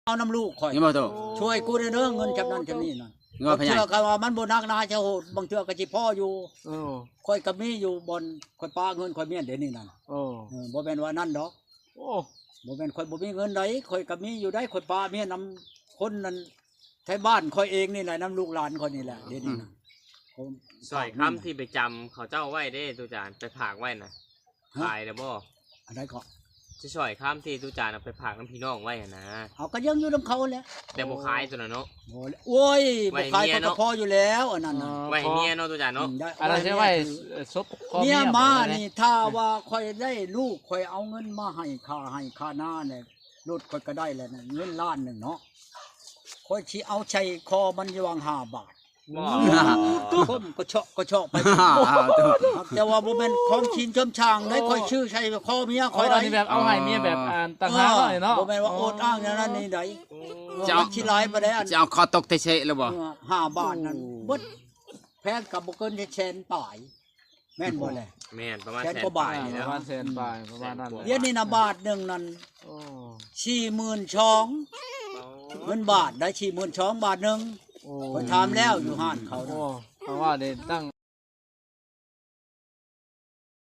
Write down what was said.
เอาน้ำลูกข่อย นี่บ่โต ช่วยกูได้เด้อเงินจำนั้นจำนี้นั่น เงินพญา เชื่อกันว่ามันบ่นักนาเจ้าโหดบางเทื่อก็สิพ่ออยู่ โอ้ ข่อยก็มีอยู่บนข่อยป้าเงินข่อยเมียนเดี๋ยวนี้นั่น โอ้ บ่แม่นว่านั่นดอก โอ้ บ่แม่นข่อยบ่มีเงินใดข่อยก็มีอยู่ได้ข่อยป้าเมียนำคนนั้นไทบ้านข่อยเองนี่แหละนำลูกหลานข่อยนี่แหละเดี๋ยวนี้น่ะผม สอยคำที่ไปจำเขาเจ้าไว้เด้ตุจานไปผากไว้นะตายแล้วบ่ อันใดก็ จะสอยคำที่ตุจานเอาไปผากน้ำพี่น้องไว้อะนะ เอาก็ยังอยู่นำเขาแหละ แต่บ่ขายตัวน่ะเนาะ บ่แล้วโอ้ย ไว้ บ่ขาย เมีย เขา เนาะ ก็พออยู่แล้วอันนั้นน่ะ ไว้ให้เมียเนาะตุจานเนาะ ได้ อะไรใช่ไหมซบคอ เมีย บ่ มา ได้ นี่ถ้าว่าข่อยได้ลูกข่อยเอาเงินมาให้ค่าหน้าเนี่ยรถข่อยก็ได้แล้วนะเงินล้านหนึงเนาะข่อยสิเอาใช้คอมันอยู่วาง5 บาท บ่ คนก็เชาะไป เอาโต แต่ว่าบ่แม่นของชินชมช่างได้ค่อยชื่อใช้คอเมีย ค ค่ อ อย ย ได้ ได้ นี่แบบเอาให้เมียแบบต่างหากหน่อยเนาะ บ่แม่นว่าโอดอ้างอย่างนั้นนี่ได้ จะเอา ชิหลายบ่ได้อัน จะเอาคอตกเตะเชะแล้วบ่ 5 บาทนั่นเบิดแพงกับบ่เกินแสนปลายแม่นบ่แหละ แม่นประมาณ แสน แสน กว่าบาท ปลย ป นี่ ระ แล้ว มาณแสนปลายประมาณนั้นแหละ เดี๋ยวนี้นะบาทหนึงนั่น โอ้ 42,000เงินบาทได้42,000บาทหนึง โอ้ ข่อยถามแล้วอยู่ห้านเขา โอ้ น่ะ เพราะว่าได้ตั้ง